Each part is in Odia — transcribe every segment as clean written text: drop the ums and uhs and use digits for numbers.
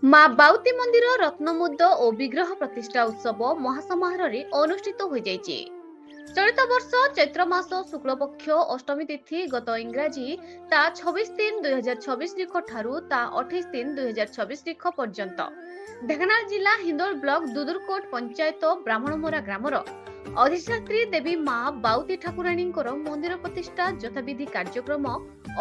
ମା ବାଉତି ମନ୍ଦିର ରତ୍ନମୁଦ୍ଦ ଓ ବିଗ୍ରହ ପ୍ରତିଷ୍ଠା ଉତ୍ସବ ମହାସମାରୋହରେ ଅନୁଷ୍ଠିତ ହୋଇଯାଇଛି। ଚଳିତ ବର୍ଷ ଚୈତ୍ର ମାସ ଶୁକ୍ଳପକ୍ଷ ଅଷ୍ଟମୀ ତିଥି ଗତ ଇଂରାଜୀ ତା 26/3/2026 ତାରିଖ ଠାରୁ ତା 28/3/2026 ତାରିଖ ପର୍ଯ୍ୟନ୍ତ ଢେଙ୍କାନାଳ ଜିଲ୍ଲା ହିନ୍ଦୋଳ ବ୍ଲକ ଦୁଦୁରକୋଟ ପଞ୍ଚାୟତ ବ୍ରାହ୍ମଣମରା ଗ୍ରାମର ଅଧିଷ୍ଠାତ୍ରୀ ଦେବୀ ମା ବାଉତି ଠାକୁରାଣୀଙ୍କର ମନ୍ଦିର ପ୍ରତିଷ୍ଠା ଯଥାବିଧି କାର୍ଯ୍ୟକ୍ରମ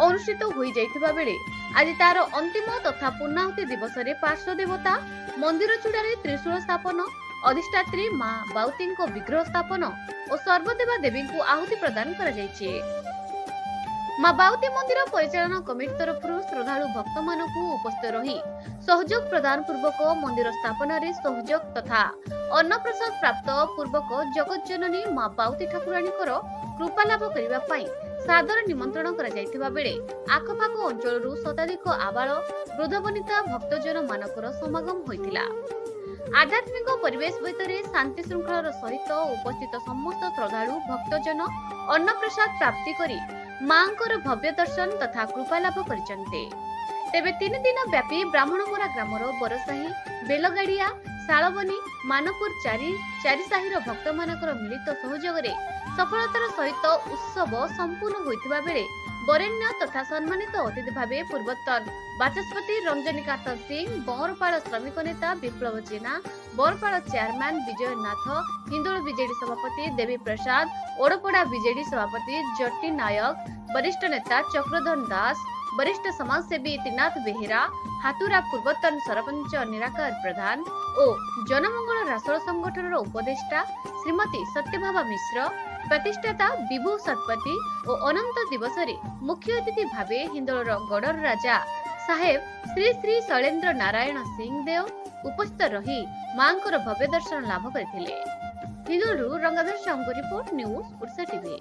ଅନୁଷ୍ଠିତ ହୋଇଯାଇଥିବା ବେଳେ ଆଜି ତାର ଅନ୍ତିମ ତଥା ପୂର୍ଣ୍ଣାହୁତି ଦିବସରେ ପାର୍ଶ୍ୱ ଦେବତା ମନ୍ଦିର ଚୂଡ଼ାରେ ତ୍ରିଶୂଳ ସ୍ଥାପନ, ଅଧିଷ୍ଠାତ୍ରୀ ମା ବାଉତିଙ୍କ ବିଗ୍ରହ ସ୍ଥାପନ ଓ ସର୍ବଦେବା ଦେବୀଙ୍କୁ ଆହୁତି ପ୍ରଦାନ କରାଯାଇଛି। ମା ବାଉତି ମନ୍ଦିର ପରିଚାଳନା କମିଟି ତରଫରୁ ଶ୍ରଦ୍ଧାଳୁ ଭକ୍ତମାନଙ୍କୁ ଉପସ୍ଥିତ ରହି ସହଯୋଗ ପ୍ରଦାନ ପୂର୍ବକ ମନ୍ଦିର ସ୍ଥାପନାରେ ସହଯୋଗ ତଥା ଅନ୍ନପ୍ରସାଦ ପ୍ରାପ୍ତ ପୂର୍ବକ ଜଗତଜନନୀ ମା ବାଉତି ଠାକୁରାଣୀଙ୍କର କୃପା ଲାଭ କରିବା ପାଇଁ ସାଦର ନିମନ୍ତ୍ରଣ କରାଯାଇଥିବା ବେଳେ ଆଖପାଖ ଅଞ୍ଚଳରୁ ଶତାଧିକ ଆବାଳ ବୃଦ୍ଧବନିତା ଭକ୍ତଜନ ମାନଙ୍କର ସମାଗମ ହୋଇଥିଲା। ଆଧ୍ୟାତ୍ମିକ ପରିବେଶ ଭିତରେ ଶାନ୍ତି ଶୃଙ୍ଖଳାର ସହିତ ଉପସ୍ଥିତ ସମସ୍ତ ଶ୍ରଦ୍ଧାଳୁ ଭକ୍ତଜନ ଅନ୍ନପ୍ରସାଦ ପ୍ରାପ୍ତି କରି ମାଙ୍କର ଭବ୍ୟ ଦର୍ଶନ ତଥା କୃପା ଲାଭ କରିଛନ୍ତି। ତେବେ 3 ଦିନ ବ୍ୟାପୀ ବ୍ରାହ୍ମଣମରା ଗ୍ରାମର ବରସାହି, ବେଲଗାଡ଼ିଆ, ଶାଳବନୀ, ମାନପୁର ଚାରି ସାହିର ଭକ୍ତମାନଙ୍କର ମିଳିତ ସହଯୋଗରେ ସଫଳତାର ସହିତ ଉତ୍ସବ ସମ୍ପୂର୍ଣ୍ଣ ହୋଇଥିବା ବେଳେ ବରେଣ୍ୟ ତଥା ସମ୍ମାନିତ ଅତିଥି ଭାବେ ପୂର୍ବତନ ବାଚସ୍ପତି ରଞ୍ଜନୀକାନ୍ତ ସିଂ, ବଅଁରପାଳ ଶ୍ରମିକ ନେତା ବିପ୍ଳବ ଜେନା, ବଅଁରପାଳ ଚେୟାରମ୍ୟାନ ବିଜୟ ନାଥ, ହିନ୍ଦୋଳ ବିଜେଡି ସଭାପତି ଦେବୀ ପ୍ରସାଦ, ଓଡପଡା ବିଜେଡି ସଭାପତି ଜଟି ନାୟକ, ବରିଷ୍ଠ ନେତା ଚକ୍ରଧର ଦାସ, वरिष्ठ समाजसेवी त्रिनाथ बेहेरा, हातुरा पूर्वतन सरपंच निराकार प्रधान और जनमंगल रासोल संगठन उपदेष्टा श्रीमती सत्यभामा मिश्र, प्रतिष्ठाता विभू सतपति और अनंत दिवस मुख्य अतिथि भावे हिंदोलर गड़र राजा साहेब श्री श्री शैलेन्द्र नारायण सिंह देव उपस्थित रही मांकर भव्य दर्शन लाभ करथिले। हिंदोलरू Rangadhar Sahu report, news Odisha TV.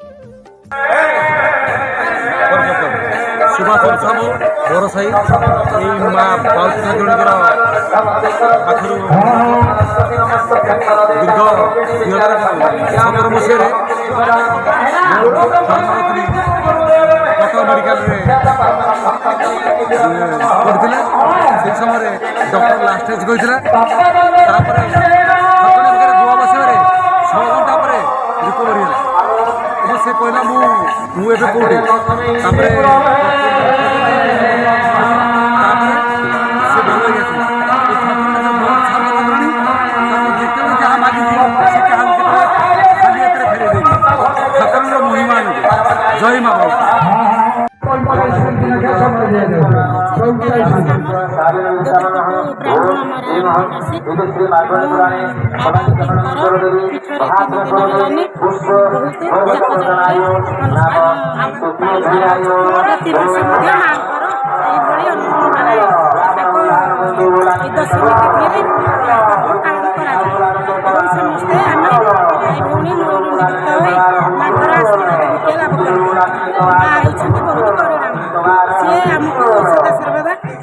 Subhash Sahu बरसाई माँ बाउती ठाकुराणीकर पाखर दीर्घ 2017 मसीह कटक मेडिकल पढ़ते से समय डॉक्टर लास्ट स्टेज गई दुआ बसवे 6 घंटा पर रिकवरी है से कहला मुझे कौटी से भल जहाँ मागी फेरे ठाकुर महिमा जय माँ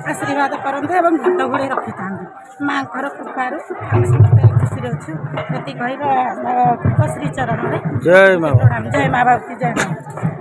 आशीर्वाद करते और भक्त भले रखी था माँ घर कृपार समस्त खुशी अच्छे कहवा श्री चरण जय माँ बाबू जय माँ।